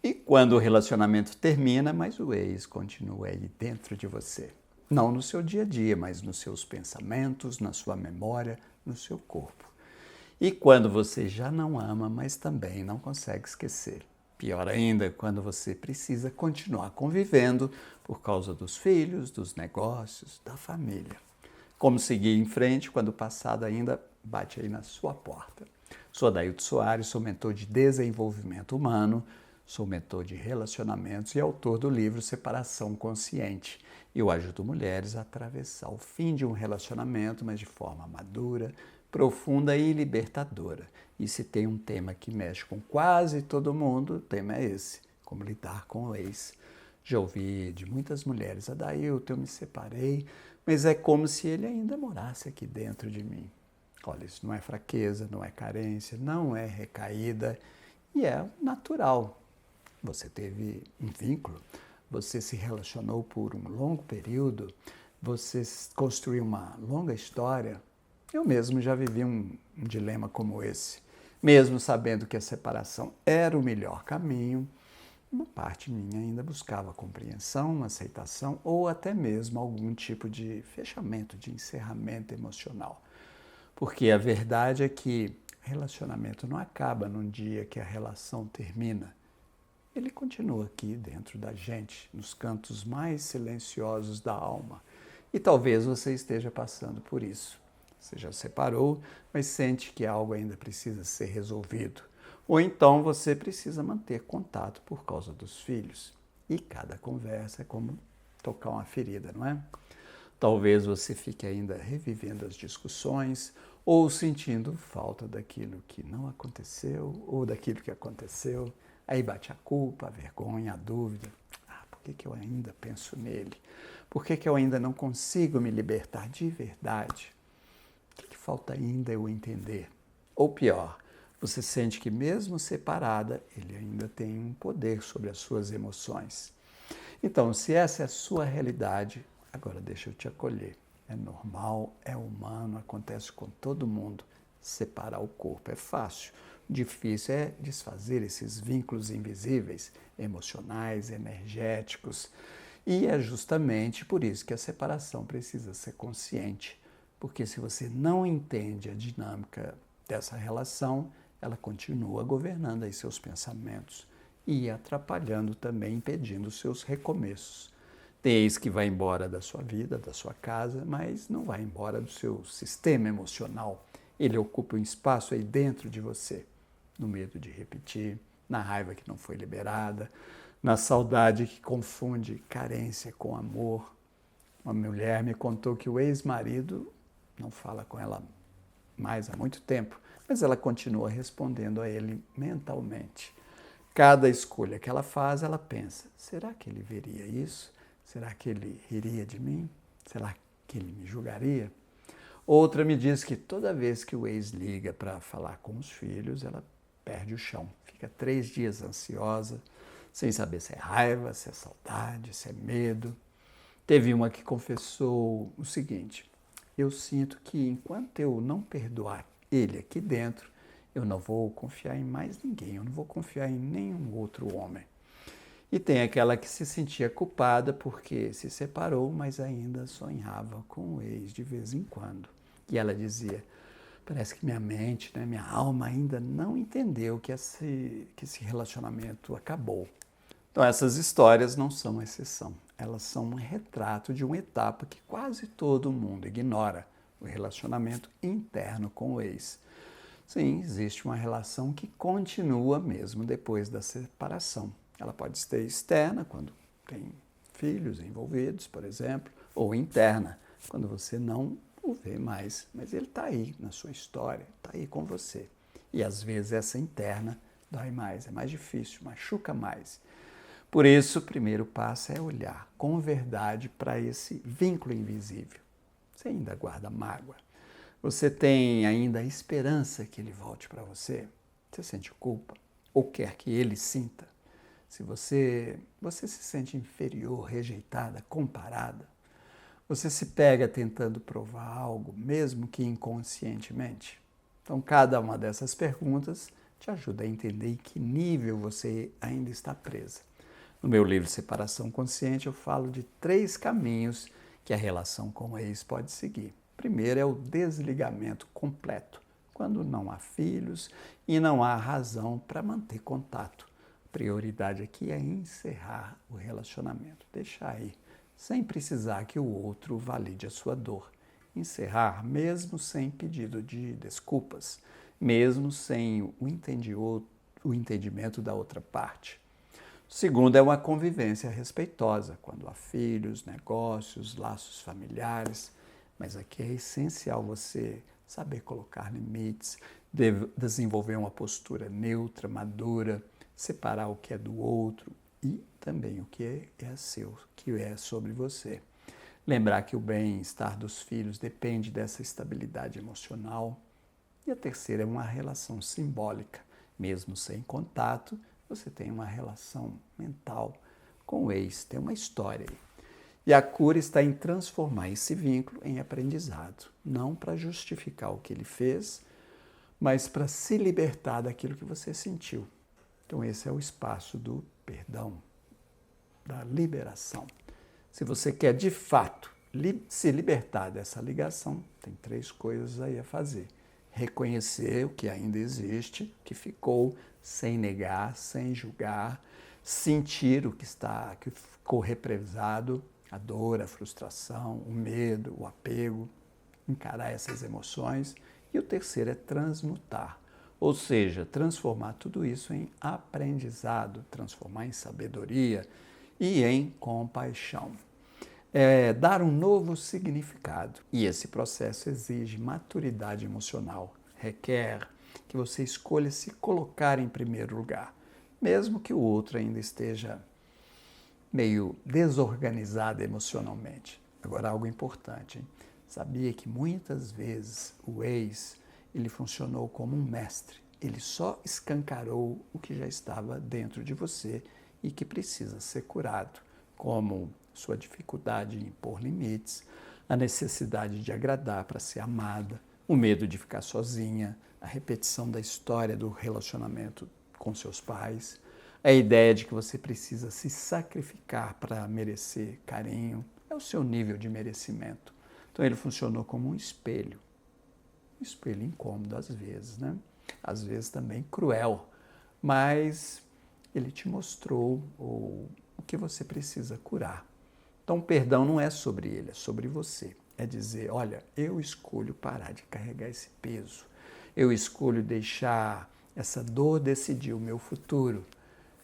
E quando o relacionamento termina, mas o ex continua aí dentro de você. Não no seu dia a dia, mas nos seus pensamentos, na sua memória, no seu corpo. E quando você já não ama, mas também não consegue esquecer. Pior ainda, quando você precisa continuar convivendo por causa dos filhos, dos negócios, da família. Como seguir em frente quando o passado ainda bate aí na sua porta. Sou Adailto Soares, sou mentor de desenvolvimento humano, sou mentor de relacionamentos e autor do livro Separação Consciente. Eu ajudo mulheres a atravessar o fim de um relacionamento, mas de forma madura, profunda e libertadora. E se tem um tema que mexe com quase todo mundo, o tema é esse: como lidar com o ex. Já ouvi de muitas mulheres: Adailto, eu me separei, mas é como se ele ainda morasse aqui dentro de mim. Olha, isso não é fraqueza, não é carência, não é recaída e é natural. Você teve um vínculo, você se relacionou por um longo período, você construiu uma longa história. Eu mesmo já vivi um dilema como esse. Mesmo sabendo que a separação era o melhor caminho, uma parte minha ainda buscava compreensão, aceitação ou até mesmo algum tipo de fechamento, de encerramento emocional. Porque a verdade é que relacionamento não acaba num dia que a relação termina. Ele continua aqui dentro da gente, nos cantos mais silenciosos da alma. E talvez você esteja passando por isso. Você já separou, mas sente que algo ainda precisa ser resolvido. Ou então você precisa manter contato por causa dos filhos. E cada conversa é como tocar uma ferida, não é? Talvez você fique ainda revivendo as discussões ou sentindo falta daquilo que não aconteceu ou daquilo que aconteceu. Aí bate a culpa, a vergonha, a dúvida. Por que eu ainda penso nele? Por que eu ainda não consigo me libertar de verdade? O que falta ainda eu entender? Ou pior, você sente que mesmo separada, ele ainda tem um poder sobre as suas emoções. Então, se essa é a sua realidade, agora deixa eu te acolher. É normal, é humano, acontece com todo mundo. Separar o corpo é fácil. Difícil é desfazer esses vínculos invisíveis, emocionais, energéticos. E é justamente por isso que a separação precisa ser consciente. Porque se você não entende a dinâmica dessa relação, ela continua governando aí seus pensamentos e atrapalhando também, impedindo os seus recomeços. Tem ex que vai embora da sua vida, da sua casa, mas não vai embora do seu sistema emocional. Ele ocupa um espaço aí dentro de você, no medo de repetir, na raiva que não foi liberada, na saudade que confunde carência com amor. Uma mulher me contou que o ex-marido não fala com ela mais há muito tempo, mas ela continua respondendo a ele mentalmente. Cada escolha que ela faz, ela pensa: será que ele veria isso? Será que ele riria de mim? Será que ele me julgaria? Outra me diz que toda vez que o ex liga para falar com os filhos, ela perde o chão. Fica 3 dias ansiosa, sem saber se é raiva, se é saudade, se é medo. Teve uma que confessou o seguinte: eu sinto que enquanto eu não perdoar ele aqui dentro, eu não vou confiar em mais ninguém, eu não vou confiar em nenhum outro homem. E tem aquela que se sentia culpada porque se separou, mas ainda sonhava com o ex de vez em quando. E ela dizia: parece que minha mente, minha alma ainda não entendeu que esse relacionamento acabou. Então essas histórias não são exceção. Elas são um retrato de uma etapa que quase todo mundo ignora: o relacionamento interno com o ex. Sim, existe uma relação que continua mesmo depois da separação. Ela pode ser externa, quando tem filhos envolvidos, por exemplo, ou interna, quando você não o vê mais, mas ele está aí na sua história, está aí com você. E às vezes essa interna dói mais, é mais difícil, machuca mais. Por isso, o primeiro passo é olhar com verdade para esse vínculo invisível. Você ainda guarda mágoa? Você tem ainda a esperança que ele volte para você? Você sente culpa? Ou quer que ele sinta? Se você se sente inferior, rejeitada, comparada, você se pega tentando provar algo, mesmo que inconscientemente? Então, cada uma dessas perguntas te ajuda a entender em que nível você ainda está presa. No meu livro Separação Consciente, eu falo de 3 caminhos que a relação com o ex pode seguir. O primeiro é o desligamento completo, quando não há filhos e não há razão para manter contato. A prioridade aqui é encerrar o relacionamento, deixar aí, sem precisar que o outro valide a sua dor. Encerrar mesmo sem pedido de desculpas, mesmo sem o entendimento da outra parte. O segundo é uma convivência respeitosa, quando há filhos, negócios, laços familiares. Mas aqui é essencial você saber colocar limites, desenvolver uma postura neutra, madura, separar o que é do outro e também o que é seu, o que é sobre você. Lembrar que o bem-estar dos filhos depende dessa estabilidade emocional. E a terceira é uma relação simbólica. Mesmo sem contato, você tem uma relação mental com o ex, tem uma história aí. E a cura está em transformar esse vínculo em aprendizado, não para justificar o que ele fez, mas para se libertar daquilo que você sentiu. Então esse é o espaço do perdão, da liberação. Se você quer de fato se libertar dessa ligação, tem 3 coisas aí a fazer. Reconhecer o que ainda existe, que ficou, sem negar, sem julgar, sentir o que ficou represado, a dor, a frustração, o medo, o apego, encarar essas emoções. E o terceiro é transmutar, ou seja, transformar tudo isso em aprendizado, transformar em sabedoria e em compaixão. Dar um novo significado. E esse processo exige maturidade emocional, requer que você escolha se colocar em primeiro lugar, mesmo que o outro ainda esteja meio desorganizado emocionalmente. Agora, algo importante, hein? Sabia que muitas vezes o ex, ele funcionou como um mestre. Ele só escancarou o que já estava dentro de você e que precisa ser curado, como sua dificuldade em impor limites, a necessidade de agradar para ser amada, o medo de ficar sozinha, a repetição da história do relacionamento com seus pais, a ideia de que você precisa se sacrificar para merecer carinho, é o seu nível de merecimento. Então ele funcionou como um espelho incômodo às vezes, né? Às vezes também cruel, mas ele te mostrou o que você precisa curar. Então, o perdão não é sobre ele, é sobre você. É dizer, olha, eu escolho parar de carregar esse peso. Eu escolho deixar essa dor decidir o meu futuro.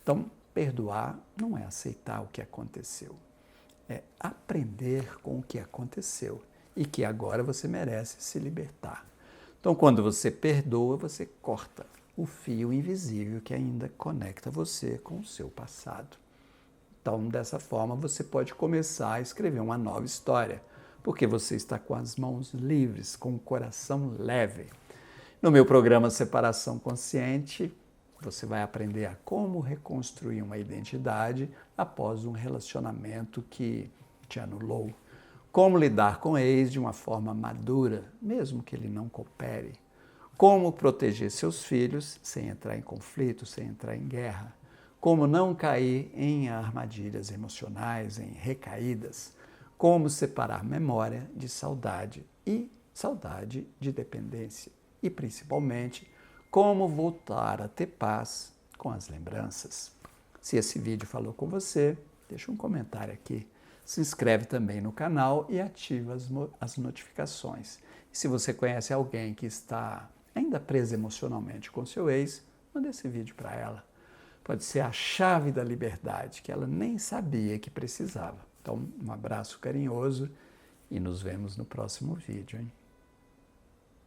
Então, perdoar não é aceitar o que aconteceu. É aprender com o que aconteceu e que agora você merece se libertar. Então, quando você perdoa, você corta o fio invisível que ainda conecta você com o seu passado. Então, dessa forma, você pode começar a escrever uma nova história, porque você está com as mãos livres, com o coração leve. No meu programa Separação Consciente, você vai aprender a como reconstruir uma identidade após um relacionamento que te anulou. Como lidar com ex de uma forma madura, mesmo que ele não coopere. Como proteger seus filhos sem entrar em conflito, sem entrar em guerra. Como não cair em armadilhas emocionais, em recaídas. Como separar memória de saudade e saudade de dependência. E, principalmente, como voltar a ter paz com as lembranças. Se esse vídeo falou com você, deixa um comentário aqui. Se inscreve também no canal e ativa as notificações. E se você conhece alguém que está ainda preso emocionalmente com seu ex, manda esse vídeo para ela. Pode ser a chave da liberdade que ela nem sabia que precisava. Então, um abraço carinhoso e nos vemos no próximo vídeo, hein?